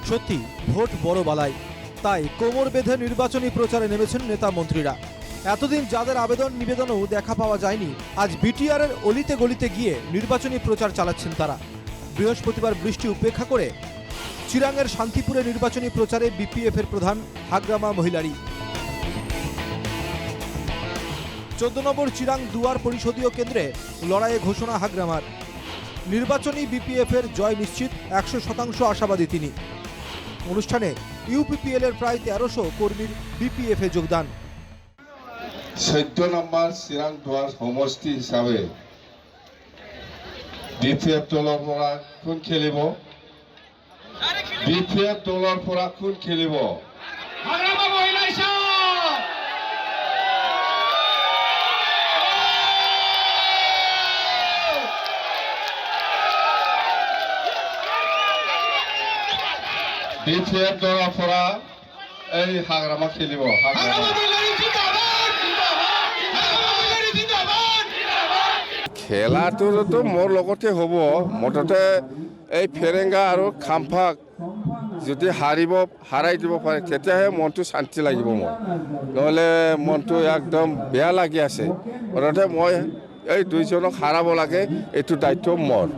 সত্যি ভোট বড় বালাই, তাই কোমর বেঁধে নির্বাচনী প্রচারে নেমেছেন নেতা মন্ত্রীরা। এতদিন যাদের আবেদন নিবেদনও দেখা পাওয়া যায়নি, আজ বিটিআরের অলিতে গলিতে গিয়ে নির্বাচনী প্রচার চালাচ্ছেন তারা। বৃহস্পতিবার বৃষ্টি উপেক্ষা করে চিরাঙের শান্তিপুরে নির্বাচনী প্রচারে বিপিএফের প্রধান হাগ্রামা মহিলারি। 14 নম্বর চিরাং দুয়ার পরিষদীয় কেন্দ্রে লড়াইয়ে ঘোষণা হাগ্রামার। নির্বাচনী বিপিএফের জয় নিশ্চিত, 100% আশাবাদী তিনি। অনুষ্ঠানে ইউপিপিএল এর প্রায় 1300 কর্মীর বিপিএফে যোগদান। 14 নম্বৰ চিৰাং দুৱাৰ সমষ্টি হিচাপে বিপিএফ দলৰ পৰা কোন খেলিব? বিপিএফ দলৰ পৰা কোন খেলিব? বিপিএফ দলৰ পৰা এই হাগ্ৰামা খেলিব। খেলাটোতো মোৰ লগতে হ'ব। মুঠতে এই ফেৰেংগা আৰু খাম্ফাক যদি হাৰাই দিব পাৰে তেতিয়াহে মনটো শান্তি লাগিব মোৰ, নহ'লে মনটো একদম বেয়া লাগি আছে। মুঠতে মই এই দুইজনক হাৰাব লাগে, এইটো দায়িত্ব মোৰ।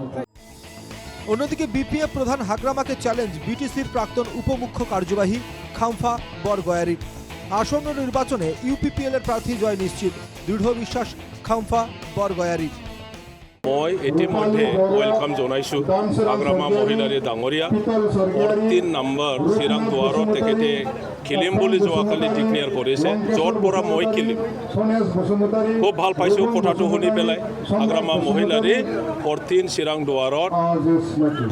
অন্যদিকে বিপিএফ প্রধান হাগ্রামাকে চ্যালেঞ্জ বিটিসির প্রাক্তন উপমুখ্য কার্যবাহী খাম্ফা বরগয়ারির। আসন্ন নির্বাচনে ইউপিপিএল এর প্রার্থী জয় নিশ্চিত, দৃঢ় বিশ্বাস খাম্ফা বরগয়ারির। মই ইতিমধ্যে ওয়েলকাম জনাইছোঁ হাগ্ৰামা মহিলাৰী ডাঙৰীয়া। 14 নম্বৰ চিৰাং দুৱাৰত তেখেতে খেলিম বুলি যোৱাকালি ডিক্লেয়াৰ কৰিছে, য'ৰ পৰা মই খেলিম। খুব ভাল পাইছোঁ কথাটো শুনি পেলাই। হাগ্ৰামা মহিলাৰী 14 চিৰাং দুৱাৰত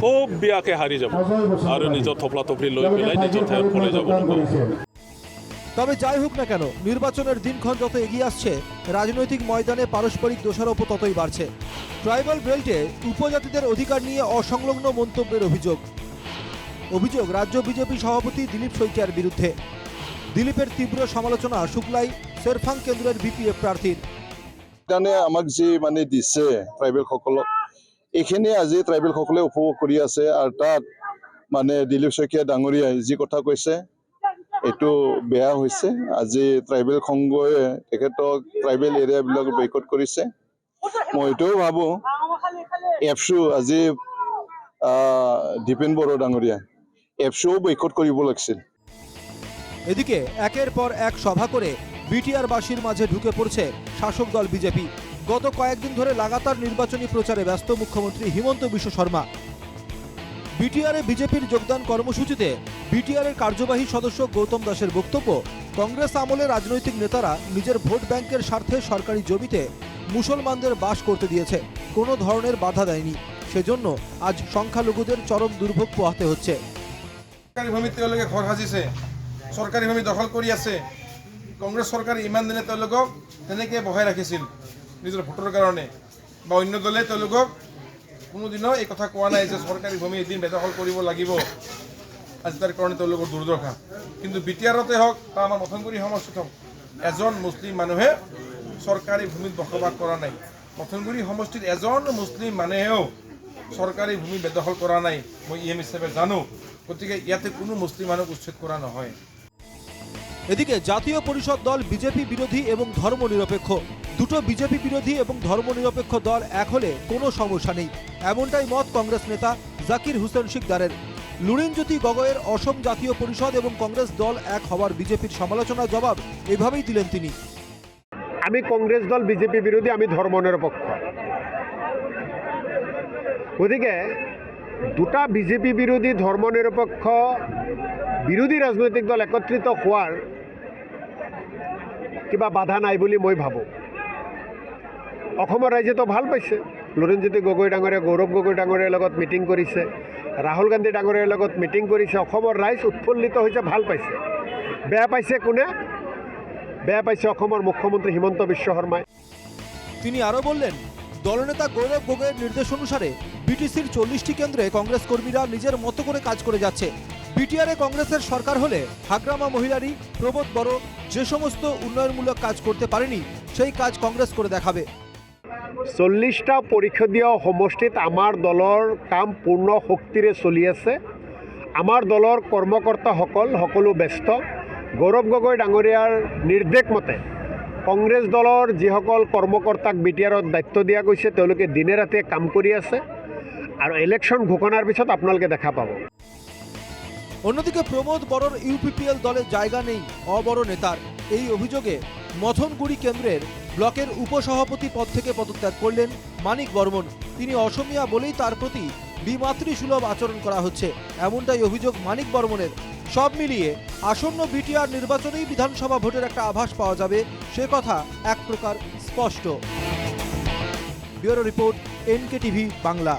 খুব বেয়াকৈ হাৰি যাব আৰু নিজৰ থপলা থপলি লৈ পেলাই নিজৰ ঠাইত পলাই যাব লাগিব। তবে যাই হোক না কেন, নির্বাচনের দিনক্ষণ যত এগিয়ে আসছে, রাজনৈতিক ময়দানে পারস্পরিক দোষারোপ ততই বাড়ছে। ট্রাইবাল বেল্টে উপজাতিদের অধিকার নিয়ে অসংলগ্ন মন্তব্যের অভিযোগ রাজ্য বিজেপি সভাপতি দিলীপ শইকিয়ার বিরুদ্ধে। দিলীপের তীব্র সমালোচনা শুক্লাই শেরফাং কেন্দ্রের বিপিএফ প্রার্থীর। আমাক যি মানে দিছে ট্রাইবেল সকলক, এইখিনি আজি ট্রাইবেল সকলে উপভোগ কৰি আছে। আৰু তাত মানে দিলীপ শইকীয়া ডাঙৰীয়াই যি কথা কৈছে এইটো বেয়া হৈছে। আজি ট্ৰাইবেল সংঘই তেখেতক ট্ৰাইবেল এৰিয়াবিলাক বয়কট কৰিছে। মই এইটোও ভাবোঁ এফচু আজি দীপেন বড়ো ডাঙৰীয়া এফচুও বয়কট কৰিব লাগিছিল। এদিকে একের পর এক সভা করে বিটিআর বাসীর মাঝে ঢুকে পড়ছে শাসক দল বিজেপি। গত কয়েকদিন ধরে লাগাতার নির্বাচনী প্রচারে ব্যস্ত মুখ্যমন্ত্রী হিমন্ত বিশ্ব শর্মা। বিটিআরে বিজেপির যোগদান কর্মসূচিতে বিটিআরের কার্যবাহী সদস্য গৌতম দাসের বক্তব্য, কংগ্রেস আমলে রাজনৈতিক নেতারা নিজের ভোট ব্যাংকের স্বার্থে সরকারি জমিতে মুসলমানদের বাস করতে দিয়েছে, কোনো ধরনের বাধা দেয়নি। সেজন্য আজ সংখ্যালঘুদের চরম দুর্ভোগ পোহাতে হচ্ছে। সরকারি ভূমি তেওঁলোকে ঘৰ সাজিছে, সরকারি ভূমি দখল কৰি আছে। কংগ্রেস সরকার ইমান দিনে তেওঁলোকক তেনেকে বহাই ৰাখিছিল নিজৰ ভোটৰ কাৰণে, বা অন্য দলে তেওঁলোকক কোনোদিনও এই কথা কোৱা নাই যে সরকারি ভূমি এদিন বেদখল কৰিব লাগিব। আজি তাৰ কাৰণে তেওঁলোকৰ দুৰ্দশা। কিন্তু বিটিআৰতে হওক বা আমাৰ মথনগুৰি সমষ্টিত হওক, এজন মুছলিম মানুহে সরকারি ভূমিত বসবাস কৰা নাই। মথনগুৰি সমষ্টিত এজন মুছলিম মানুহেও সরকারি ভূমি বেদখল কৰা নাই, মই ইএম হিচাপে জানো। গতিকে ইয়াতে কোনো মুছলিম মানুহক উচ্ছেদ কৰা নহয়। এদিকে জাতীয় পরিষদ দল বিজেপি বিরোধী এবং ধর্মনিরপেক্ষ। দুটো বিজেপি বিরোধী এবং ধর্মনিরপেক্ষ দল এক হলে কোনো সমস্যা নেই, এমনটাই মত কংগ্রেস নেতা জাকির হুসেন শিকদারের। লুরিনজ্যোতি গগৈয়ের অসম জাতীয় পরিষদ এবং কংগ্রেস দল এক হওয়ার বিজেপির সমালোচনার জবাব এভাবেই দিলেন তিনি। আমি কংগ্রেস দল বিজেপি বিরোধী, আমি ধর্মনিরপেক্ষ। গতিকে দুটা বিজেপি বিরোধী ধর্মনিরপেক্ষ বিরোধী রাজনৈতিক দল একত্রিত হওয়ার কিবা বাধা নাই বুলি মই ভাবোঁ। অসমৰ ৰাইজে তো ভাল পাইছে। লুৰিনজ্যোতি গগৈ ডাঙৰীয়া, গৌৰৱ গগৈ ডাঙৰীয়াৰ লগত মিটিং কৰিছে, ৰাহুল গান্ধী ডাঙৰীয়াৰ লগত মিটিং কৰিছে। অসমৰ ৰাইজ উৎফুল্লিত হৈছে, ভাল পাইছে। বেয়া পাইছে কোনে? বেয়া পাইছে অসমৰ মুখ্যমন্ত্রী হিমন্ত বিশ্ব শর্মায়। তিনি আরও বললেন, দলনেতা গৌরব গগৈয়ের নির্দেশ অনুসারে বিটিসির 40টি কেন্দ্রে কংগ্রেস কর্মীরা নিজের মতো করে কাজ করে যাচ্ছে। বিটিআরে কংগ্রেসের সরকার হলে হাগ্রামা মহিলারি, প্রবোধ বড়ো যে সমস্ত উন্নয়নমূলক কাজ করতে পারেনি সেই কাজ কংগ্রেস করে দেখাবে। 40টা পরিষদীয় সমষ্টিত আমাৰ দলৰ কাম পূৰ্ণ শক্তিৰে চলি আছে। আমাৰ দলৰ কৰ্মকৰ্তাসকল সকলো ব্যস্ত। গৌৰৱ গগৈ ডাঙৰীয়াৰ নিৰ্দেশ মতে কংগ্ৰেছ দলৰ যিসকল কৰ্মকৰ্তাক বিটিআৰত দায়িত্ব দিয়া গৈছে তেওঁলোকে দিনে ৰাতিয়ে কাম কৰি আছে আৰু ইলেকশ্যন ঘোষণাৰ পিছত আপোনালোকে দেখা পাব। অন্যদিকে প্রমোদ বড়োর ইউপিপিএল দলে জায়গা নেই অবড় নেতার। এই অভিযোগে মথনগুড়ি কেন্দ্রের ব্লকের উপসভাপতি পদ থেকে পদত্যাগ করলেন মানিক বর্মন। তিনি অসমিয়া বলেই তার প্রতি বিমাতৃসুলভ আচরণ করা হচ্ছে, এমনটাই অভিযোগ মানিক বর্মনের। সব মিলিয়ে আসন্ন বিটিআর নির্বাচনেই বিধানসভা ভোটের একটা আভাস পাওয়া যাবে, সে কথা এক প্রকার স্পষ্ট। Bureau report, NKTV Bangla.